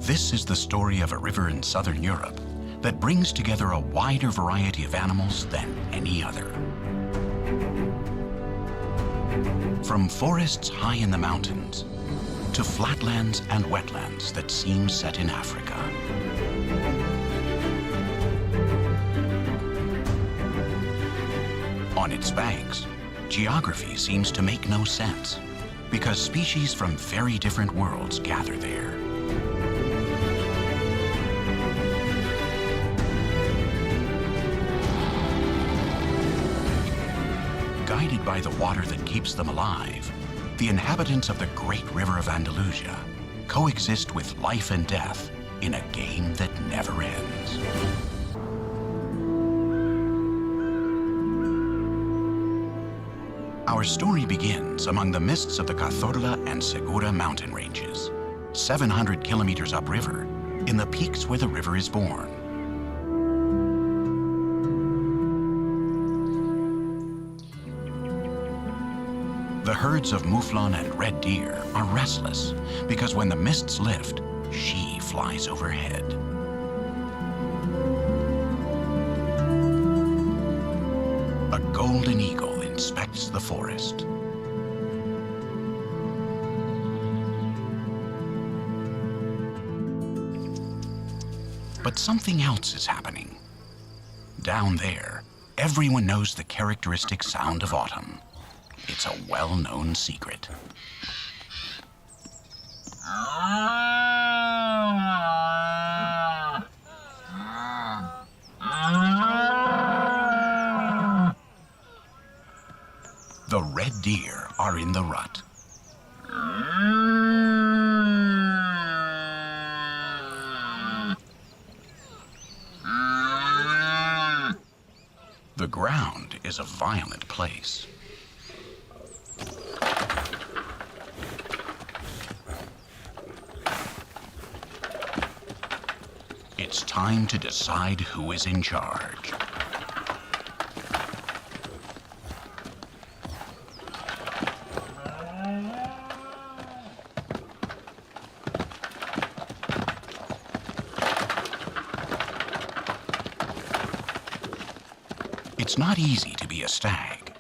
This is the story of a river in southern Europe that brings together a wider variety of animals than any other. From forests high in the mountains to flatlands and wetlands that seem set in Africa. On its banks, geography seems to make no sense because species from very different worlds gather there. Guided by the water that keeps them alive, the inhabitants of the great river of Andalusia coexist with life and death in a game that never ends. Our story begins among the mists of the Cazorla and Segura mountain ranges, 700 kilometers upriver, in the peaks where the river is born. The herds of mouflon and red deer are restless because when the mists lift, she flies overhead. A golden eagle inspects the forest. But something else is happening. Down there, everyone knows the characteristic sound of autumn. It's a well-known secret. The red deer are in the rut. The ground is a violent place. It's time to decide who is in charge. It's not easy to be a stag.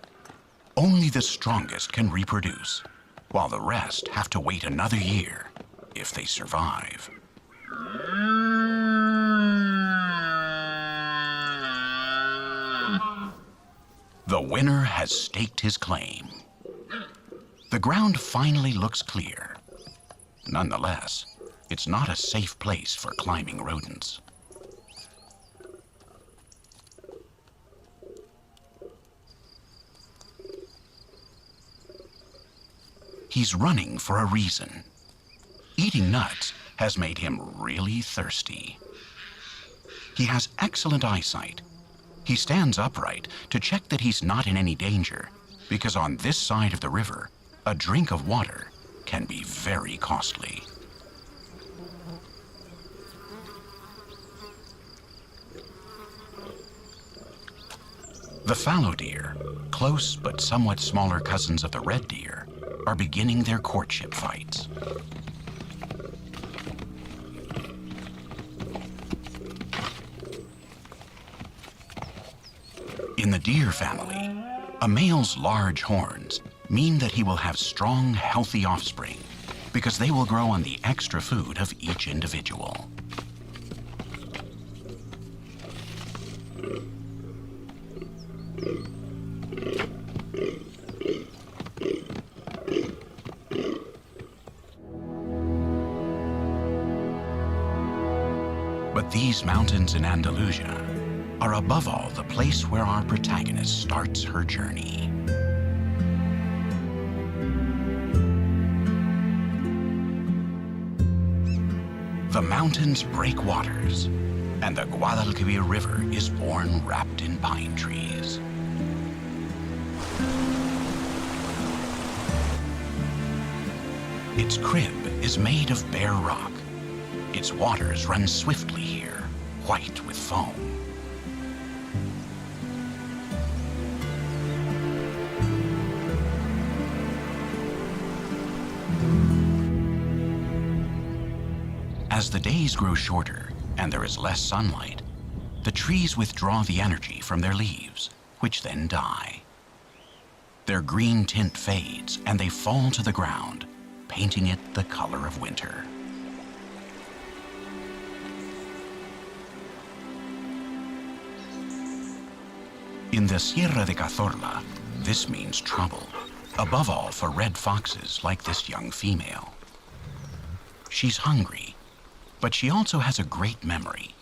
Only the strongest can reproduce, while the rest have to wait another year if they survive. The winner has staked his claim. The ground finally looks clear. Nonetheless, it's not a safe place for climbing rodents. He's running for a reason. Eating nuts has made him really thirsty. He has excellent eyesight. He stands upright to check that he's not in any danger, because on this side of the river, a drink of water can be very costly. The fallow deer, close but somewhat smaller cousins of the red deer, are beginning their courtship fights. In the deer family, a male's large horns mean that he will have strong, healthy offspring because they will grow on the extra food of each individual. But these mountains in Andalusia are above all the place where our protagonist starts her journey. The mountains break waters, and the Guadalquivir River is born wrapped in pine trees. Its crib is made of bare rock. Its waters run swiftly here, white with foam. As the days grow shorter and there is less sunlight, the trees withdraw the energy from their leaves, which then die. Their green tint fades and they fall to the ground, painting it the color of winter. In the Sierra de Cazorla, this means trouble, above all for red foxes like this young female. She's hungry, but she also has a great memory,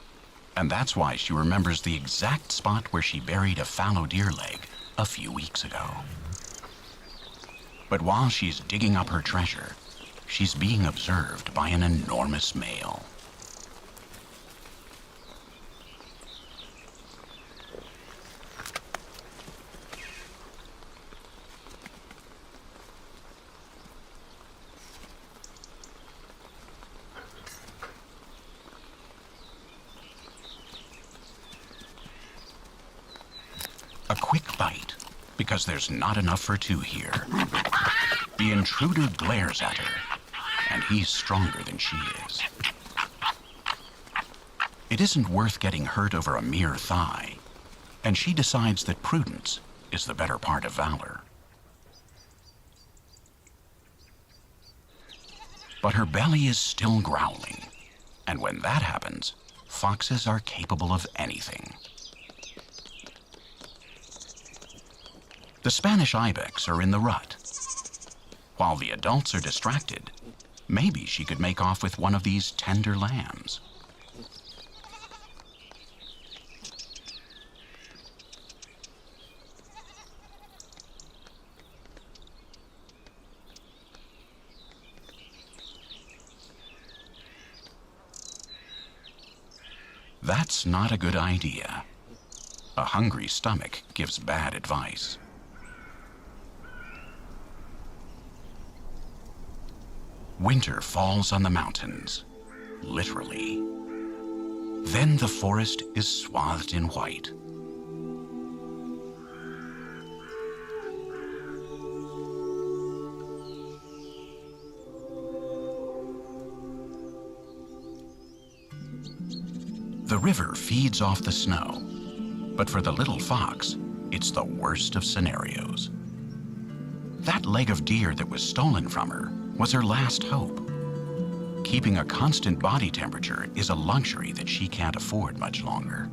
and that's why she remembers the exact spot where she buried a fallow deer leg a few weeks ago. But while she's digging up her treasure, she's being observed by an enormous male. A quick bite, because there's not enough for two here. The intruder glares at her, and he's stronger than she is. It isn't worth getting hurt over a mere thigh, and she decides that prudence is the better part of valor. But her belly is still growling, and when that happens, foxes are capable of anything. The Spanish ibex are in the rut. While the adults are distracted, maybe she could make off with one of these tender lambs. That's not a good idea. A hungry stomach gives bad advice. Winter falls on the mountains, literally. Then the forest is swathed in white. The river feeds off the snow, but for the little fox, it's the worst of scenarios. That leg of deer that was stolen from her was her last hope. Keeping a constant body temperature is a luxury that she can't afford much longer.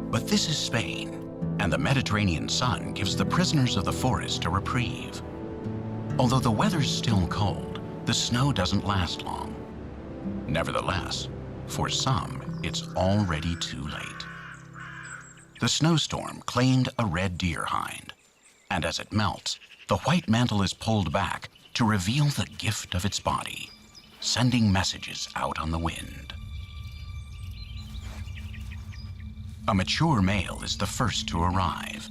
But this is Spain, and the Mediterranean sun gives the prisoners of the forest a reprieve. Although the weather's still cold, the snow doesn't last long. Nevertheless, for some, it's already too late. The snowstorm claimed a red deer hind, and as it melts, the white mantle is pulled back to reveal the gift of its body, sending messages out on the wind. A mature male is the first to arrive.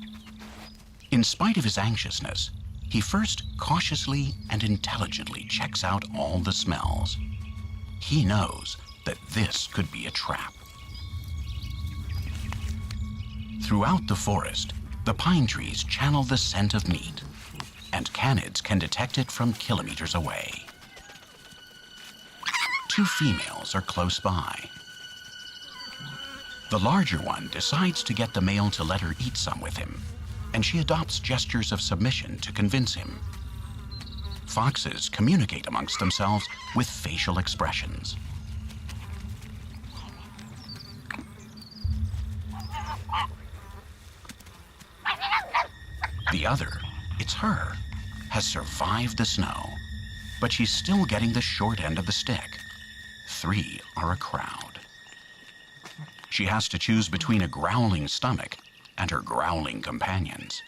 In spite of his anxiousness, he first cautiously and intelligently checks out all the smells. He knows that this could be a trap. Throughout the forest, the pine trees channel the scent of meat, and canids can detect it from kilometers away. Two females are close by. The larger one decides to get the male to let her eat some with him, and she adopts gestures of submission to convince him. Foxes communicate amongst themselves with facial expressions. The other, it's her, has survived the snow, but she's still getting the short end of the stick. Three are a crowd. She has to choose between a growling stomach and her growling companions.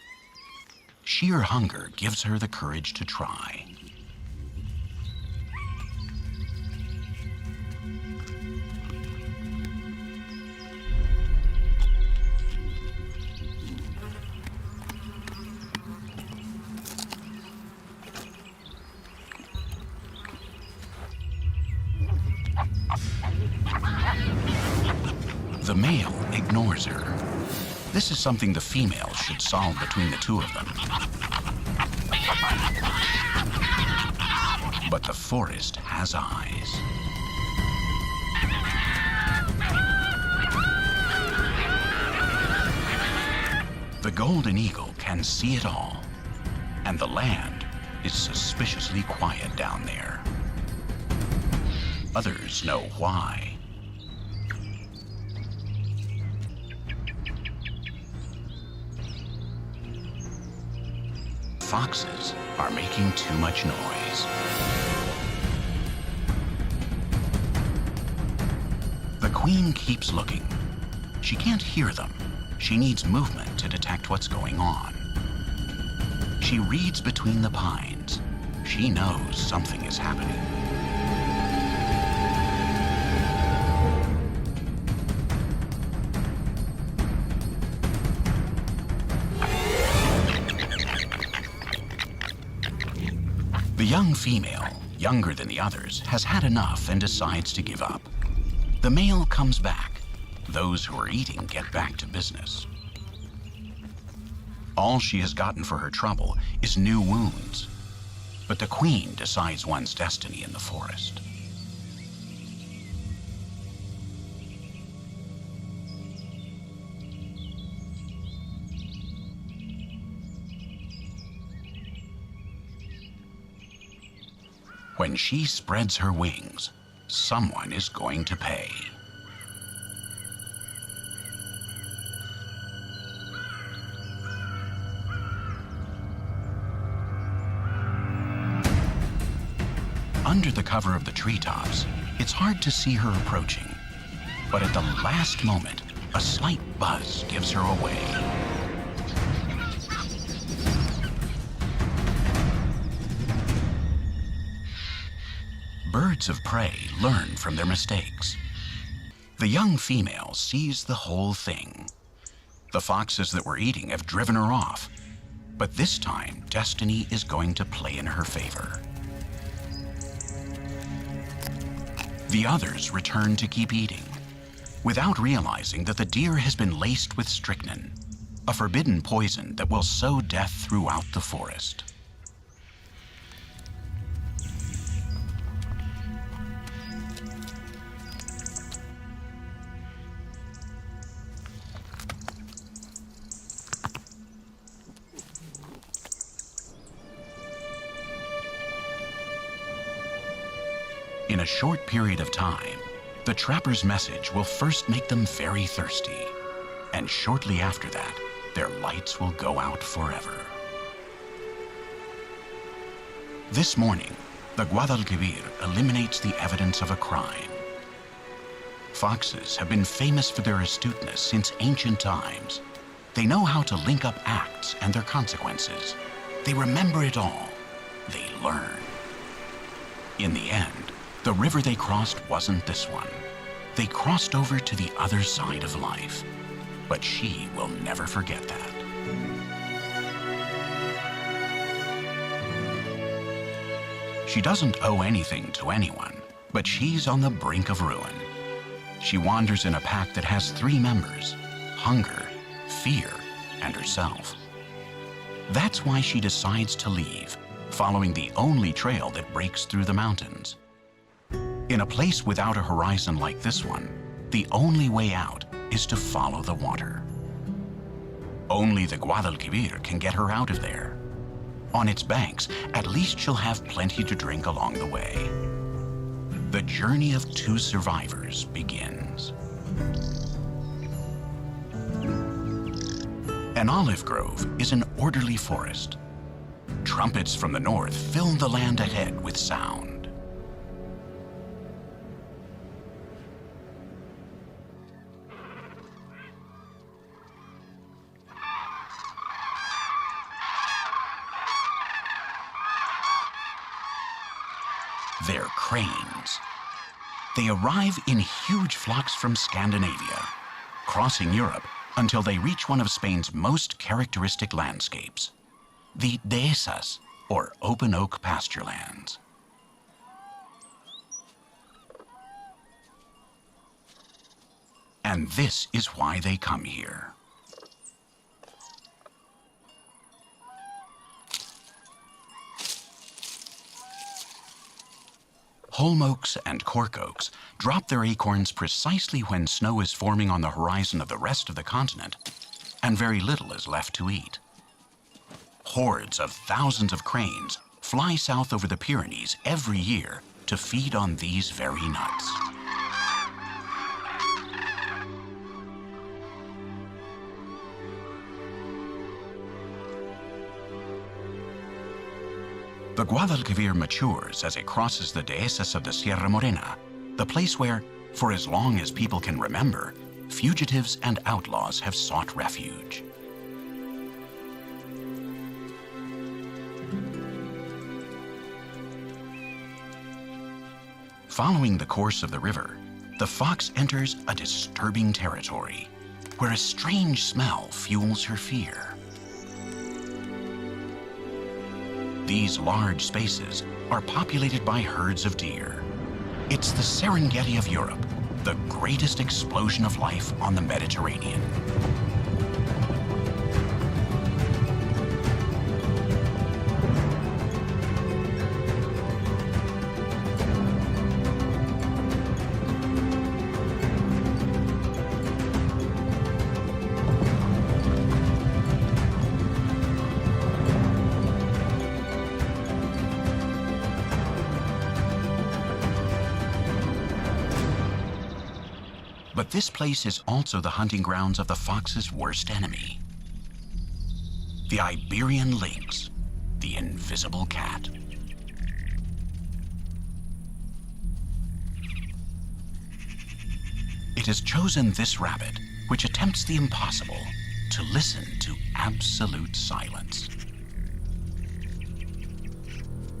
Sheer hunger gives her the courage to try. The male ignores her. This is something the female should solve between the two of them. But the forest has eyes. The golden eagle can see it all, and the land is suspiciously quiet down there. Others know why. Foxes are making too much noise. The queen keeps looking. She can't hear them. She needs movement to detect what's going on. She reads between the pines. She knows something is happening. The young female, younger than the others, has had enough and decides to give up. The male comes back. Those who are eating get back to business. All she has gotten for her trouble is new wounds. But the queen decides one's destiny in the forest. When she spreads her wings, someone is going to pay. Under the cover of the treetops, it's hard to see her approaching. But at the last moment, a slight buzz gives her away. Birds of prey learn from their mistakes. The young female sees the whole thing. The foxes that were eating have driven her off. But this time, destiny is going to play in her favor. The others return to keep eating, without realizing that the deer has been laced with strychnine, a forbidden poison that will sow death throughout the forest. In a short period of time, the trapper's message will first make them very thirsty, and shortly after that, their lights will go out forever. This morning, the الكبير eliminates the evidence of a crime. Foxes have been famous for their astuteness since ancient times. They know how to link up acts and their consequences. They remember it all. They learn. In the end, the river they crossed wasn't this one. They crossed over to the other side of life. But she will never forget that. She doesn't owe anything to anyone, but she's on the brink of ruin. She wanders in a pack that has 3 members: hunger, fear, and herself. That's why she decides to leave, following the only trail that breaks through the mountains. In a place without a horizon like this one, the only way out is to follow the water. Only the الكبير can get her out of there. On its banks, at least she'll have plenty to drink along the way. The journey of 2 survivors begins. An olive grove is an orderly forest. Trumpets from the north fill the land ahead with sound. They're cranes. They arrive in huge flocks from Scandinavia, crossing Europe until they reach one of Spain's most characteristic landscapes, the dehesas, or open oak pasture lands. And this is why they come here. Holm oaks and cork oaks drop their acorns precisely when snow is forming on the horizon of the rest of the continent, and very little is left to eat. Hordes of thousands of cranes fly south over the Pyrenees every year to feed on these very nuts. The Guadalquivir matures as it crosses the dehesas of the Sierra Morena, the place where, for as long as people can remember, fugitives and outlaws have sought refuge. Following the course of the river, the fox enters a disturbing territory where a strange smell fuels her fear. These large spaces are populated by herds of deer. It's the Serengeti of Europe, the greatest explosion of life on the Mediterranean. But this place is also the hunting grounds of the fox's worst enemy, the Iberian lynx, the invisible cat. It has chosen this rabbit, which attempts the impossible, to listen to absolute silence.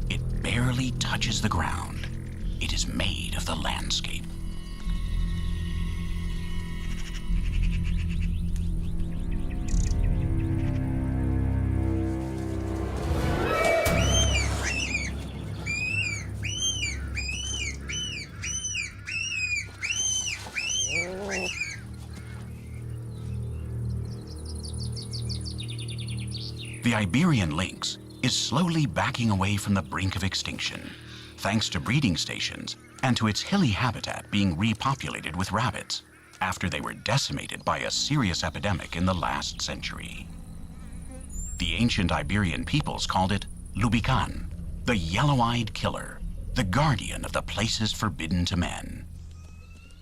It barely touches the ground. It is made of the landscape. The Iberian lynx is slowly backing away from the brink of extinction, thanks to breeding stations and to its hilly habitat being repopulated with rabbits after they were decimated by a serious epidemic in the last century. The ancient Iberian peoples called it Lubican, the yellow-eyed killer, the guardian of the places forbidden to men.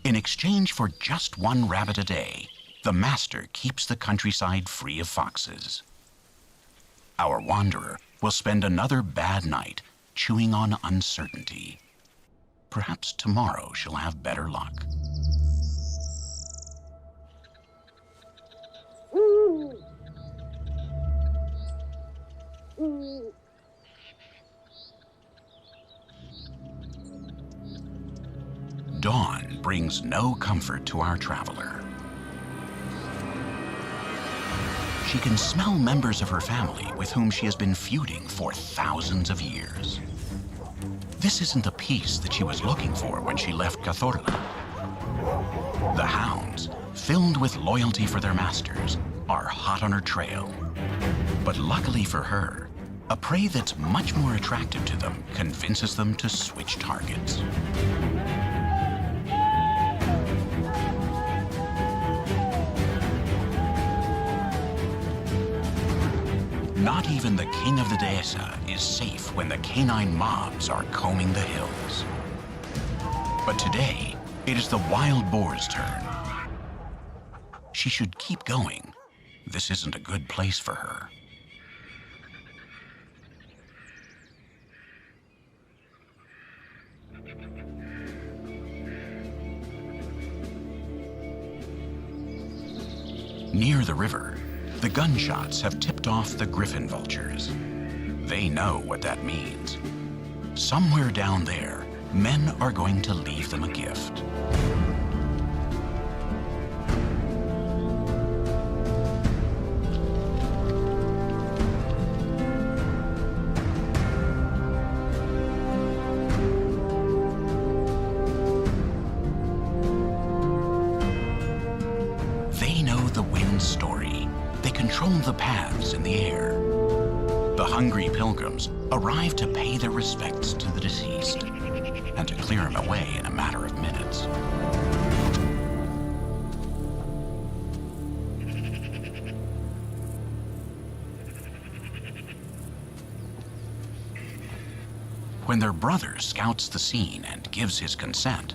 In exchange for just one rabbit a day, the master keeps the countryside free of foxes. Our wanderer will spend another bad night chewing on uncertainty. Perhaps tomorrow she'll have better luck. Dawn brings no comfort to our traveler. She can smell members of her family with whom she has been feuding for thousands of years. This isn't the peace that she was looking for when she left Cazorla. The hounds, filled with loyalty for their masters, are hot on her trail. But luckily for her, a prey that's much more attractive to them convinces them to switch targets. Not even the king of the dehesa is safe when the canine mobs are combing the hills. But today, it is the wild boar's turn. She should keep going. This isn't a good place for her. Near the river, the gunshots have tipped off the griffin vultures. They know what that means. Somewhere down there, men are going to leave them a gift. They know the wind's story. They control the paths in the air. The hungry pilgrims arrive to pay their respects to the deceased and to clear him away in a matter of minutes. When their brother scouts the scene and gives his consent,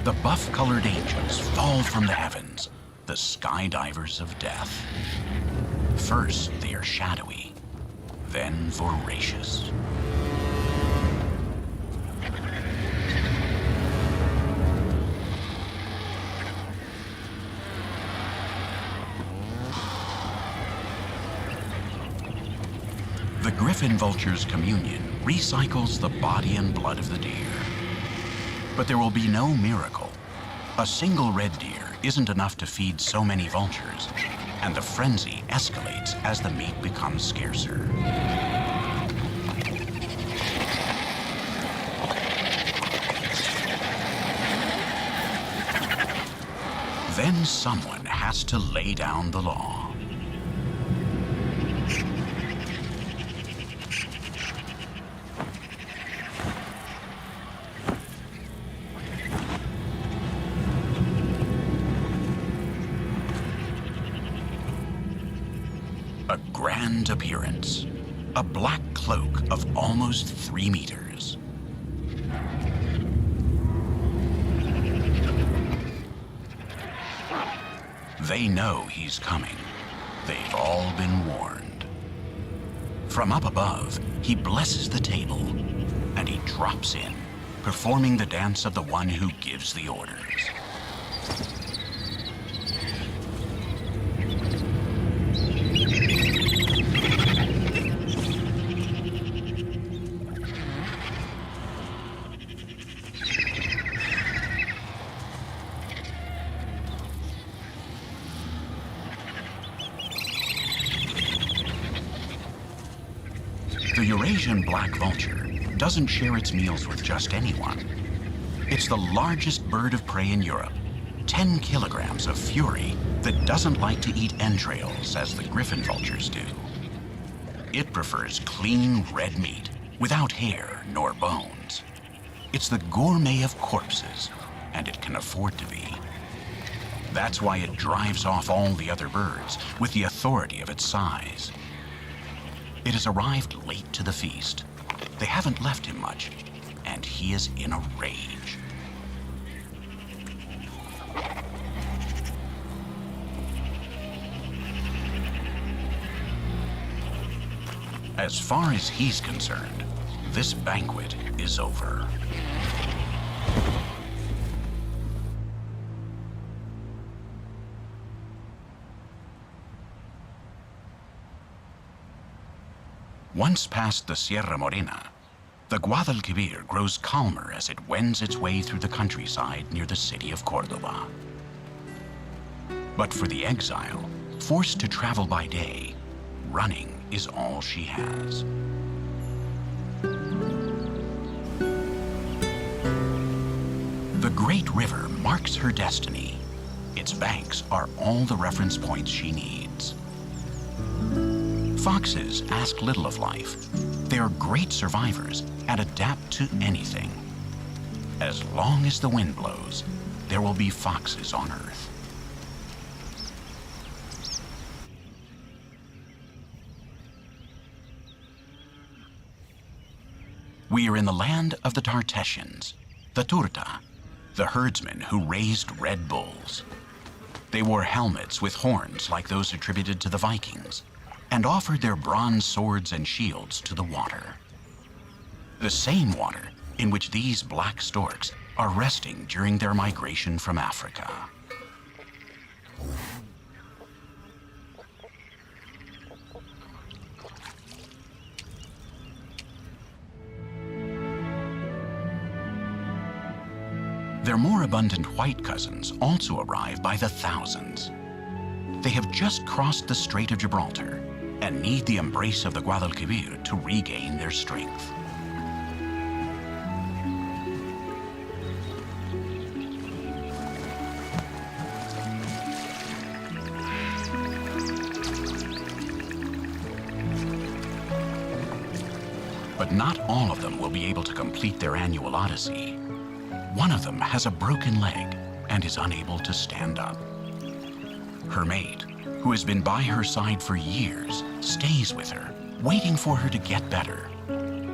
the buff-colored angels fall from the heavens, the skydivers of death. First, they are shadowy, then voracious. The griffin vulture's communion recycles the body and blood of the deer. But there will be no miracle. A single red deer isn't enough to feed so many vultures, and the frenzy escalates as the meat becomes scarcer. Then someone has to lay down the law. A grand appearance, a black cloak of almost 3 meters. They know he's coming. They've all been warned. From up above, he blesses the table, and he drops in, performing the dance of the one who gives the orders. The Eurasian black vulture doesn't share its meals with just anyone. It's the largest bird of prey in Europe, 10 kilograms of fury that doesn't like to eat entrails as the griffin vultures do. It prefers clean red meat without hair nor bones. It's the gourmet of corpses, and it can afford to be. That's why it drives off all the other birds with the authority of its size. It has arrived late to the feast. They haven't left him much, and he is in a rage. As far as he's concerned, this banquet is over. Once past the Sierra Morena, the Guadalquivir grows calmer as it wends its way through the countryside near the city of Córdoba. But for the exile, forced to travel by day, running is all she has. The great river marks her destiny. Its banks are all the reference points she needs. Foxes ask little of life. They are great survivors and adapt to anything. As long as the wind blows, there will be foxes on Earth. We are in the land of the Tartessians, the Turta, the herdsmen who raised red bulls. They wore helmets with horns like those attributed to the Vikings, and offered their bronze swords and shields to the water. The same water in which these black storks are resting during their migration from Africa. Their more abundant white cousins also arrive by the thousands. They have just crossed the Strait of Gibraltar and need the embrace of the Guadalquivir to regain their strength. But not all of them will be able to complete their annual odyssey. One of them has a broken leg and is unable to stand up. Her mate, who has been by her side for years, stays with her, waiting for her to get better.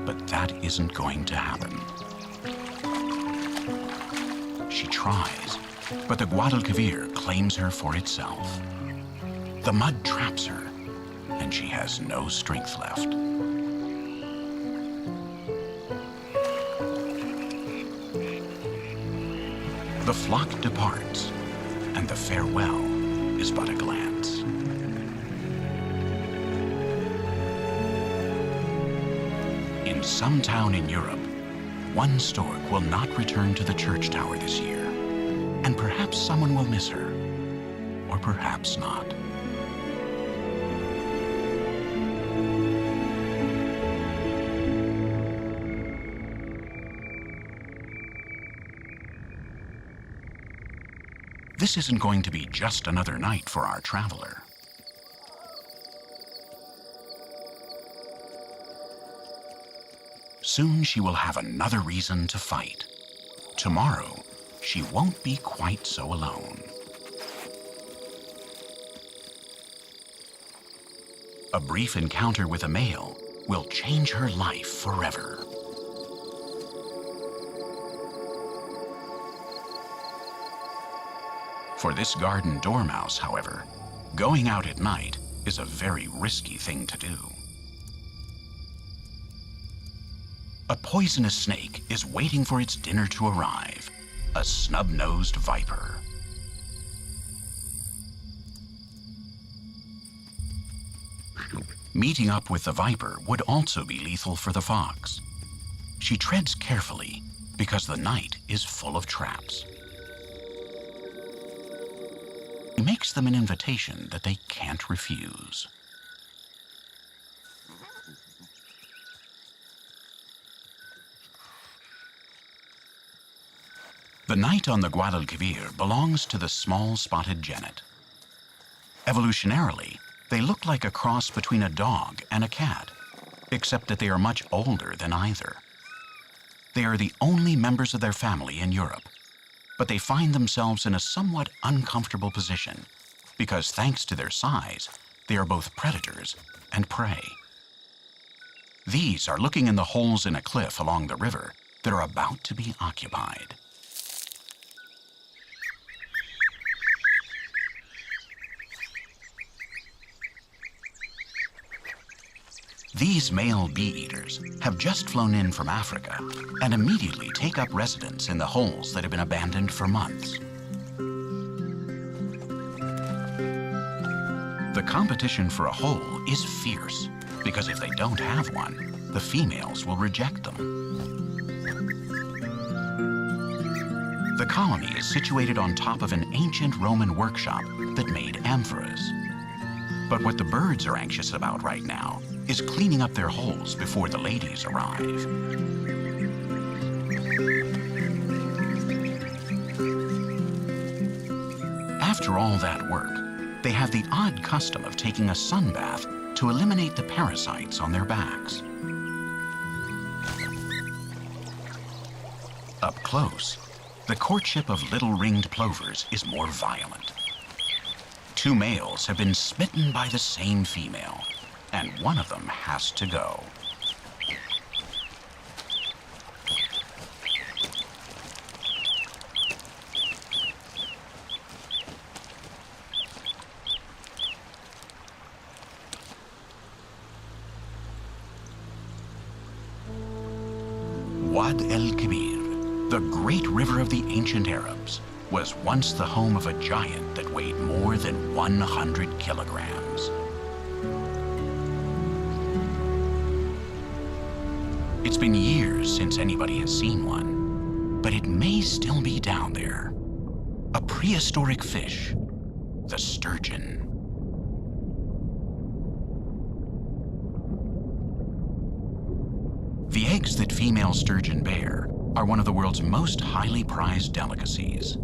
But that isn't going to happen. She tries, but the Guadalquivir claims her for itself. The mud traps her, and she has no strength left. The flock departs, and the farewell is but a glance. In some town in Europe, one stork will not return to the church tower this year, and perhaps someone will miss her, or perhaps not. This isn't going to be just another night for our traveler. Soon she will have another reason to fight. Tomorrow, she won't be quite so alone. A brief encounter with a male will change her life forever. For this garden dormouse, however, going out at night is a very risky thing to do. A poisonous snake is waiting for its dinner to arrive, a snub-nosed viper. Meeting up with the viper would also be lethal for the fox. She treads carefully because the night is full of traps. He makes them an invitation that they can't refuse. The night on the Guadalquivir belongs to the small spotted genet. Evolutionarily, they look like a cross between a dog and a cat, except that they are much older than either. They are the only members of their family in Europe, but they find themselves in a somewhat uncomfortable position because thanks to their size, they are both predators and prey. These are looking in the holes in a cliff along the river that are about to be occupied. These male bee-eaters have just flown in from Africa and immediately take up residence in the holes that have been abandoned for months. The competition for a hole is fierce because if they don't have one, the females will reject them. The colony is situated on top of an ancient Roman workshop that made amphoras. But what the birds are anxious about right now is cleaning up their holes before the ladies arrive. After all that work, they have the odd custom of taking a sun bath to eliminate the parasites on their backs. Up close, the courtship of little ringed plovers is more violent. Two males have been smitten by the same female, and one of them has to go. Wadi el-Kibir, the great river of the ancient Arabs, was once the home of a giant that weighed more than 100 kilograms. It's been years since anybody has seen one, but it may still be down there. A prehistoric fish, the sturgeon. The eggs that female sturgeon bear are one of the world's most highly prized delicacies.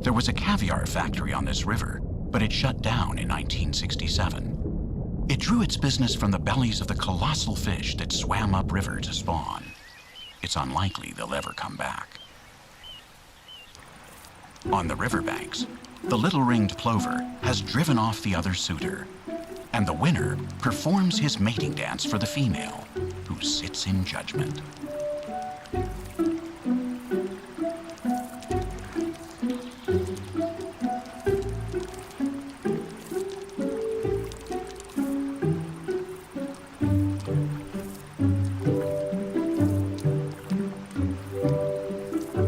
There was a caviar factory on this river, but it shut down in 1967. It drew its business from the bellies of the colossal fish that swam upriver to spawn. It's unlikely they'll ever come back. On the riverbanks, the little ringed plover has driven off the other suitor, and the winner performs his mating dance for the female, who sits in judgment.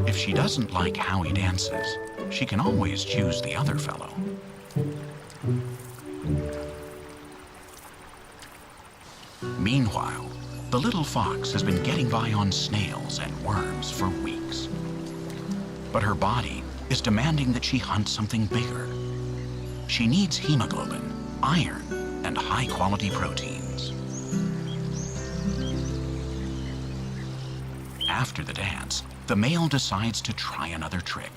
If she doesn't like how he dances, she can always choose the other fellow. Meanwhile, the little fox has been getting by on snails and worms for weeks. But her body is demanding that she hunt something bigger. She needs hemoglobin, iron, and high-quality proteins. After the dance, the male decides to try another trick.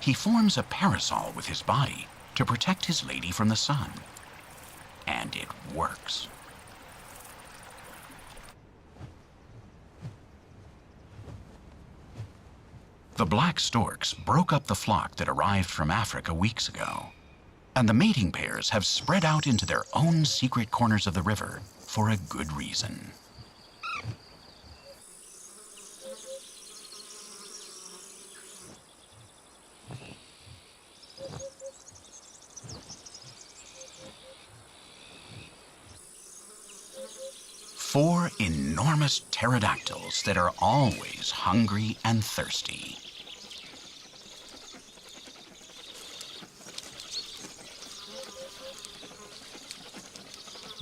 He forms a parasol with his body to protect his lady from the sun. And it works. The black storks broke up the flock that arrived from Africa weeks ago, and the mating pairs have spread out into their own secret corners of the river for a good reason. Four enormous pterodactyls that are always hungry and thirsty.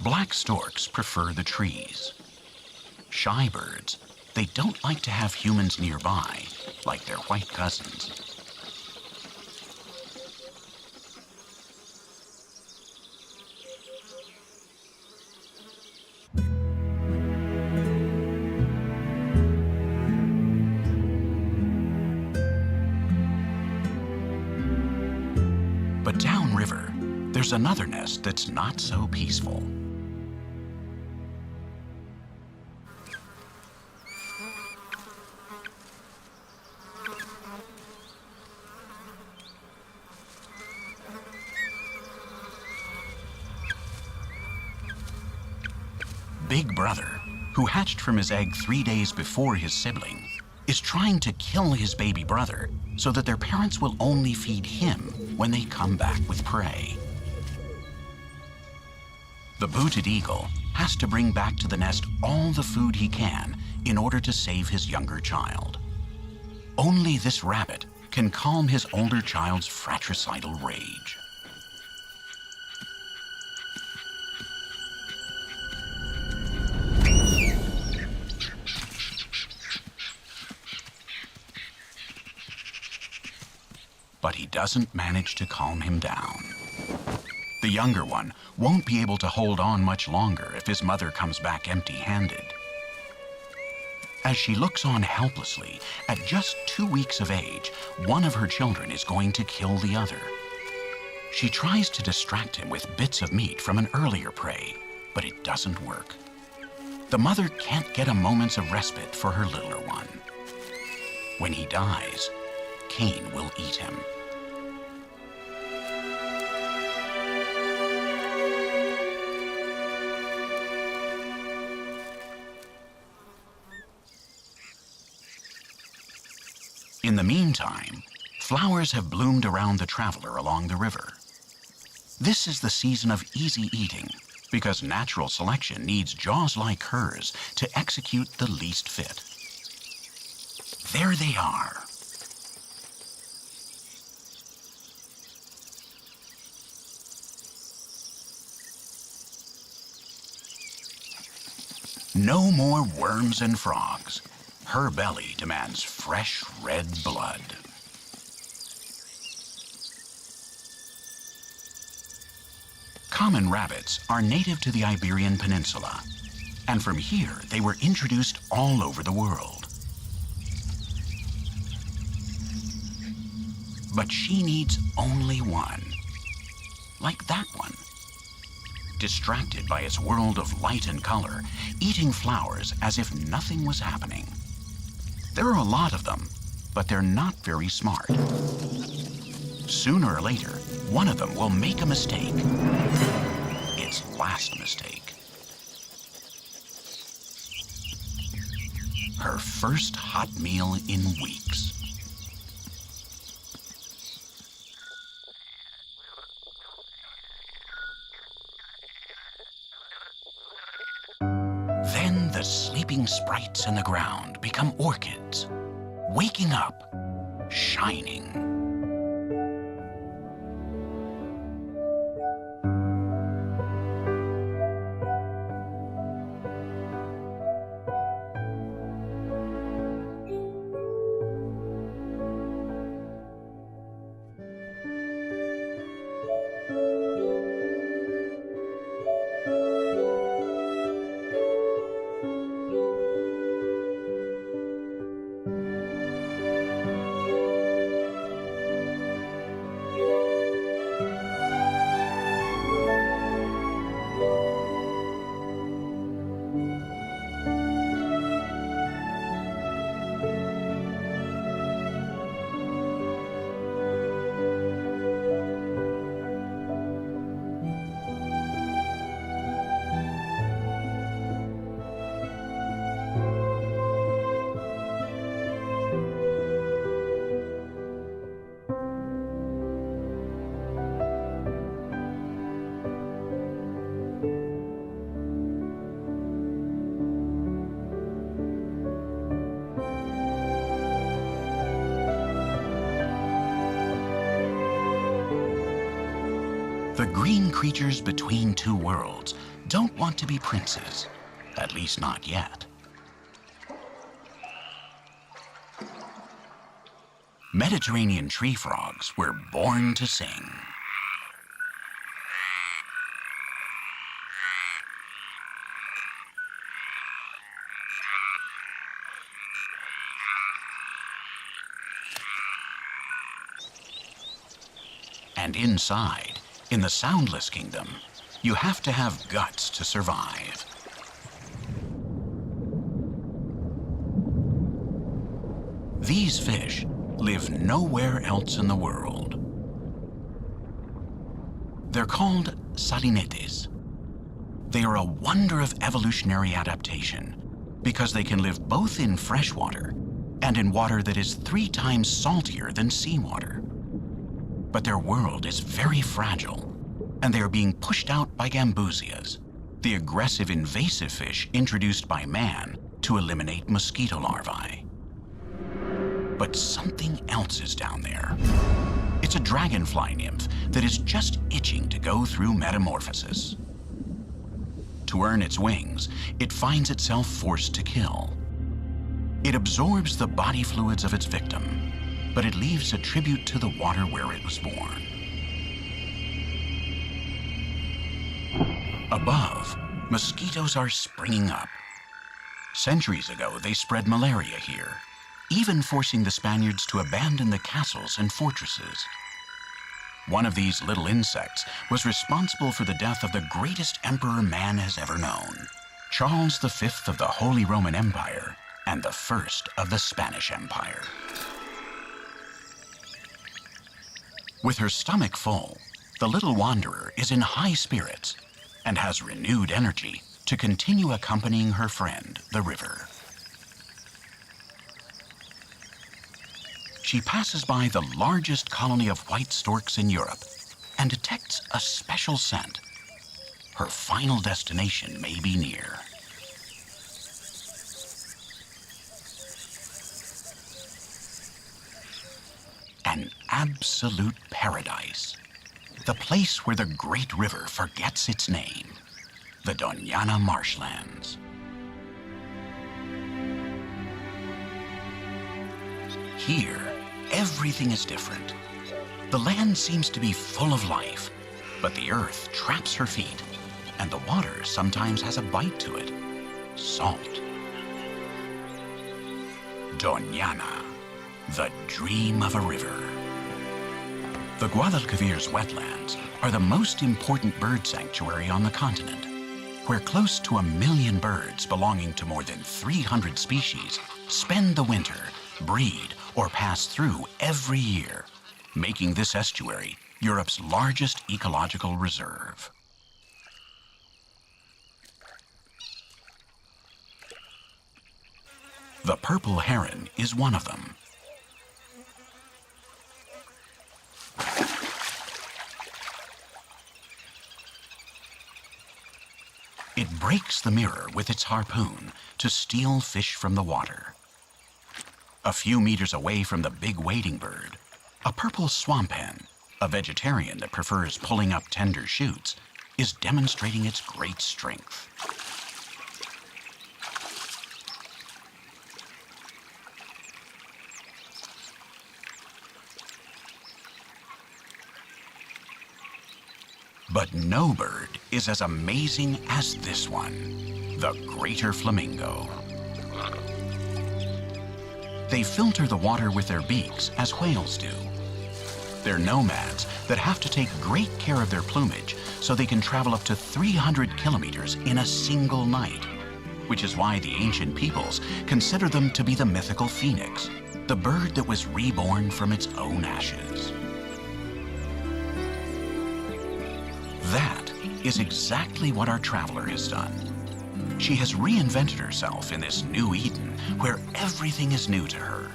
Black storks prefer the trees. Shy birds, they don't like to have humans nearby, like their white cousins. But downriver, there's another nest that's not so peaceful. Big Brother, who hatched from his egg 3 days before his sibling, is trying to kill his baby brother so that their parents will only feed him when they come back with prey. The booted eagle has to bring back to the nest all the food he can in order to save his younger child. Only this rabbit can calm his older child's fratricidal rage. But he doesn't manage to calm him down. The younger one won't be able to hold on much longer if his mother comes back empty-handed. As she looks on helplessly, at just 2 weeks of age, one of her children is going to kill the other. She tries to distract him with bits of meat from an earlier prey, but it doesn't work. The mother can't get a moment's of respite for her littler one. When he dies, Cain will eat him. In the meantime, flowers have bloomed around the traveler along the river. This is the season of easy eating because natural selection needs jaws like hers to execute the least fit. There they are. No more worms and frogs. Her belly demands fresh red blood. Common rabbits are native to the Iberian Peninsula, and from here they were introduced all over the world. But she needs only one, like that one. distracted by its world of light and color, eating flowers as if nothing was happening. There are a lot of them, but they're not very smart. Sooner or later, one of them will make a mistake. Its last mistake. Her first hot meal in weeks. Then the sleeping sprites in the ground become orchids, waking up, shining. The green creatures between two worlds don't want to be princes, at least not yet. Mediterranean tree frogs were born to sing. And inside, in the soundless kingdom, you have to have guts to survive. These fish live nowhere else in the world. They're called salinetes. They are a wonder of evolutionary adaptation because they can live both in fresh water and in water that is 3 times saltier than seawater. But their world is very fragile, and they are being pushed out by gambusias, the aggressive invasive fish introduced by man to eliminate mosquito larvae. But something else is down there. It's a dragonfly nymph that is just itching to go through metamorphosis. To earn its wings, it finds itself forced to kill. It absorbs the body fluids of its victim, but it leaves a tribute to the water where it was born. Above, mosquitoes are springing up. Centuries ago, they spread malaria here, even forcing the Spaniards to abandon the castles and fortresses. One of these little insects was responsible for the death of the greatest emperor man has ever known, Charles V of the Holy Roman Empire and the first of the Spanish Empire. With her stomach full, the little wanderer is in high spirits and has renewed energy to continue accompanying her friend, the river. She passes by the largest colony of white storks in Europe and detects a special scent. Her final destination may be near. An absolute paradise. The place where the great river forgets its name. The Doñana marshlands. Here, everything is different. The land seems to be full of life, but the earth traps her feet, and the water sometimes has a bite to it. Salt. Doñana, the dream of a river. The Guadalquivír's wetlands are the most important bird sanctuary on the continent, where close to 1 million birds belonging to more than 300 species spend the winter, breed, or pass through every year, making this estuary Europe's largest ecological reserve. The purple heron is one of them. It breaks the mirror with its harpoon to steal fish from the water. A few meters away from the big wading bird, a purple swamp hen, a vegetarian that prefers pulling up tender shoots, is demonstrating its great strength. But no bird is as amazing as this one, the greater flamingo. They filter the water with their beaks as whales do. They're nomads that have to take great care of their plumage so they can travel up to 300 kilometers in a single night, which is why the ancient peoples consider them to be the mythical phoenix, the bird that was reborn from its own ashes. That is exactly what our traveler has done. She has reinvented herself in this new Eden where everything is new to her.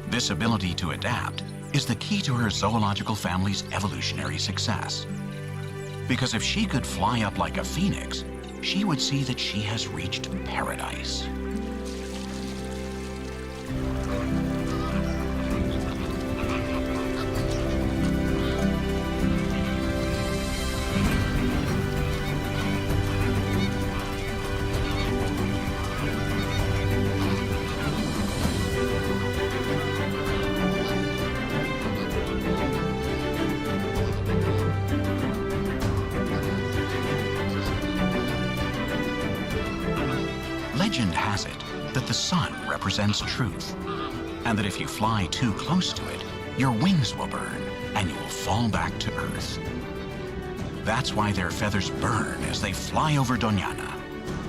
This ability to adapt is the key to her zoological family's evolutionary success. Because if she could fly up like a phoenix, she would see that she has reached paradise. Legend has it that the sun represents truth, and that if you fly too close to it, your wings will burn and you will fall back to earth. That's why their feathers burn as they fly over Doñana,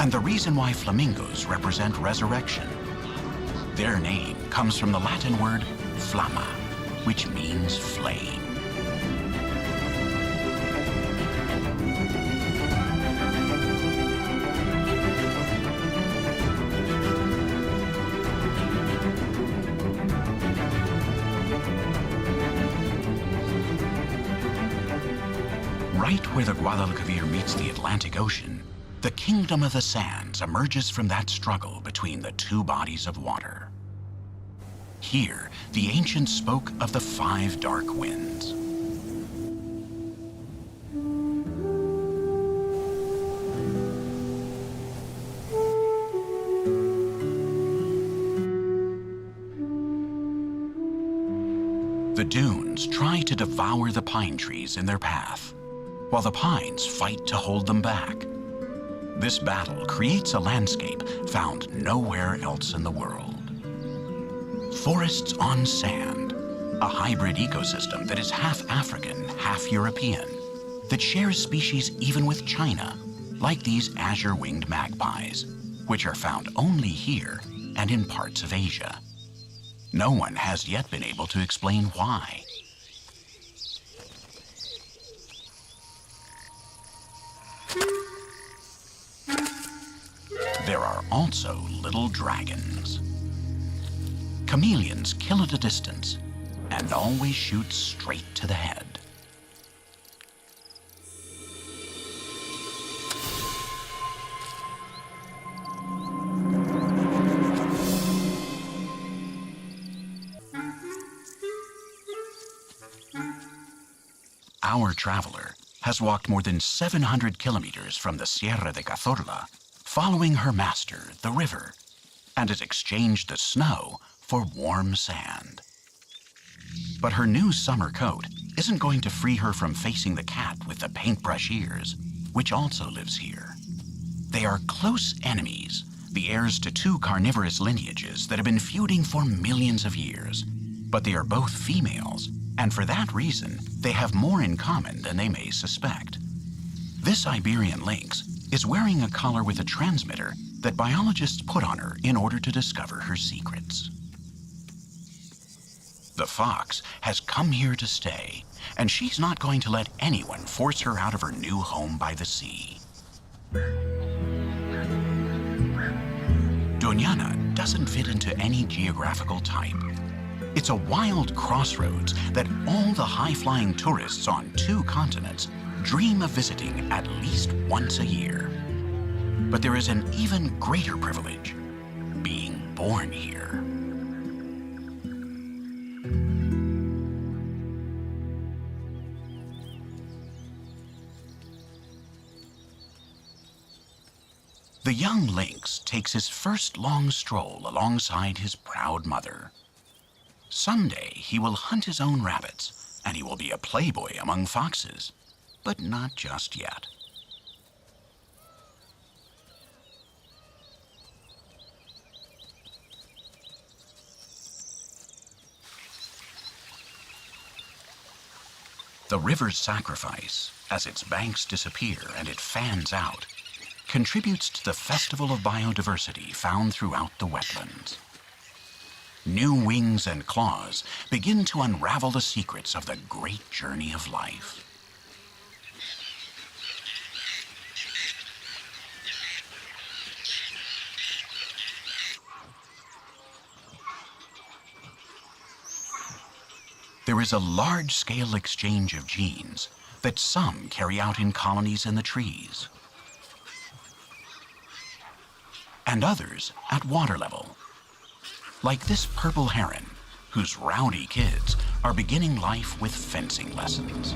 and the reason why flamingos represent resurrection. Their name comes from the Latin word flamma, which means flame. Right where the Guadalquivir meets the Atlantic Ocean, the Kingdom of the Sands emerges from that struggle between the two bodies of water. Here, the ancients spoke of the 5 dark winds. The dunes try to devour the pine trees in their path, while the pines fight to hold them back. This battle creates a landscape found nowhere else in the world. Forests on sand, a hybrid ecosystem that is half African, half European, that shares species even with China, like these azure-winged magpies, which are found only here and in parts of Asia. No one has yet been able to explain why. There are also little dragons. Chameleons kill at a distance and always shoot straight to the head. Our traveler has walked more than 700 kilometers from the Sierra de Cazorla, following her master, the river, and has exchanged the snow for warm sand. But her new summer coat isn't going to free her from facing the cat with the paintbrush ears, which also lives here. They are close enemies, the heirs to 2 carnivorous lineages that have been feuding for millions of years. But they are both females, And for that reason, they have more in common than they may suspect. This Iberian lynx is wearing a collar with a transmitter that biologists put on her in order to discover her secrets. The fox has come here to stay, and she's not going to let anyone force her out of her new home by the sea. Doñana doesn't fit into any geographical type. It's a wild crossroads that all the high-flying tourists on 2 continents dream of visiting at least once a year. But there is an even greater privilege, being born here. The young lynx takes his first long stroll alongside his proud mother. Someday he will hunt his own rabbits, and he will be a playboy among foxes, but not just yet. The river's sacrifice, as its banks disappear and it fans out, contributes to the festival of biodiversity found throughout the wetlands. New wings and claws begin to unravel the secrets of the great journey of life. There is a large-scale exchange of genes that some carry out in colonies in the trees, and others at water level, like this purple heron, whose rowdy kids are beginning life with fencing lessons.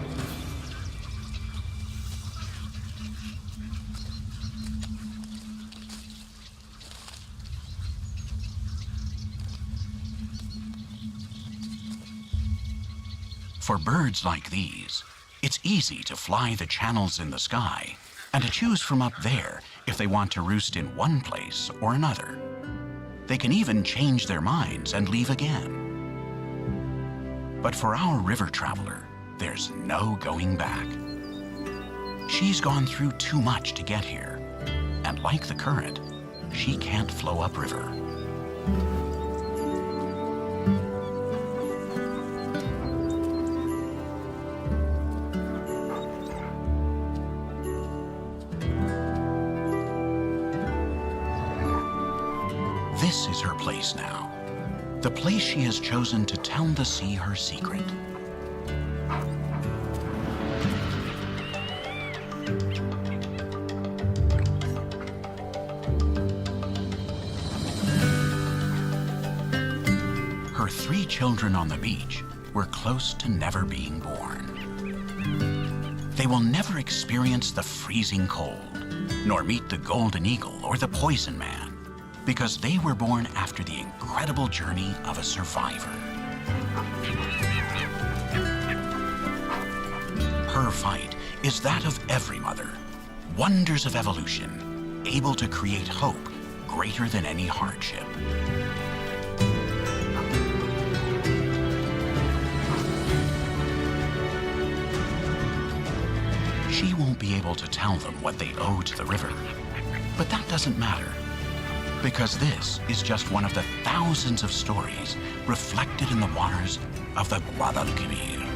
For birds like these, it's easy to fly the channels in the sky and to choose from up there if they want to roost in one place or another. They can even change their minds and leave again. But for our river traveler, there's no going back. She's gone through too much to get here, and like the current, she can't flow upriver. This is her place now, the place she has chosen to tell the sea her secret. Her 3 children on the beach were close to never being born. They will never experience the freezing cold, nor meet the golden eagle or the poison man, because they were born after the incredible journey of a survivor. Her fight is that of every mother, wonders of evolution, able to create hope greater than any hardship. She won't be able to tell them what they owe to the river, but that doesn't matter, because this is just one of the thousands of stories reflected in the waters of the Guadalquivir.